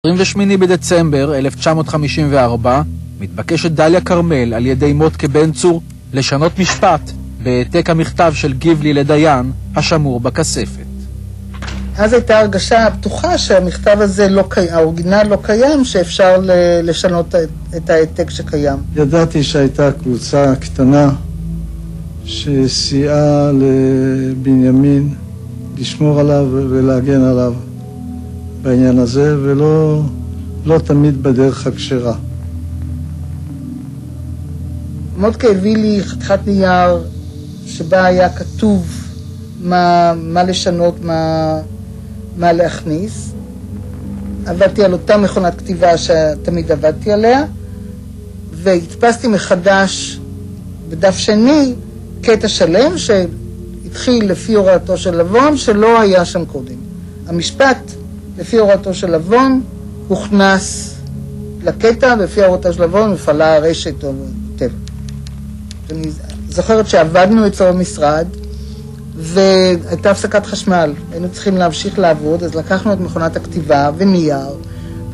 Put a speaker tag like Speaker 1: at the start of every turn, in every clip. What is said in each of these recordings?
Speaker 1: 28 בדצמבר 1954 מתבקשת דליה כרמל על ידי מוטקה בן צור לשנות משפט בהעתק המכתב של גיבלי לדיין השמור בכספת.
Speaker 2: אז הייתה הרגשה פתוחה שהמכתב הזה האורגינל לא קיים, שאפשר לשנות את העתק שקיים.
Speaker 3: ידעתי שהייתה קבוצה קטנה שסייעה לבנימין לשמור עליו ולהגן עליו בעניין הזה, ולא תמיד בדרך הכשרה.
Speaker 2: מוטקה הביא לי חתיכת נייר שבה היה כתוב מה לשנות, מה להכניס. עבדתי על אותה מכונת כתיבה שתמיד עבדתי עליה, והדפסתי מחדש בדף שני קטע שלם שהתחיל לפי הוראתו של לבון, שלא היה שם קודם. המשפט לפי הוראתו של לבון הוכנס לקטע, ולפי הוראתו של לבון מפעלה הרשת או טבע. אני זוכרת שעבדנו אצלו במשרד, והייתה הפסקת חשמל, היינו צריכים להמשיך לעבוד, אז לקחנו את מכונת הכתיבה ונייר,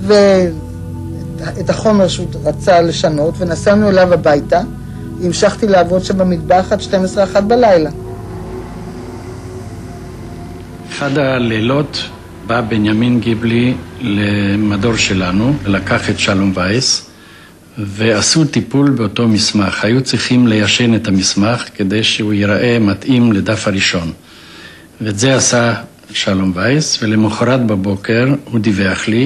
Speaker 2: ואת החומר שהוא רצה לשנות, ונסענו אליו הביתה, והמשכתי לעבוד שם במטבח עד 12:01 בלילה.
Speaker 4: אחד הלילות בא בנימין גיבלי למדור שלנו, לקח את שלום וייס, ועשו טיפול באותו מסמך. היו צריכים ליישן את המסמך כדי שהוא ייראה מתאים לדף הראשון. ואת זה עשה שלום וייס, ולמחרת בבוקר הוא דיווח לי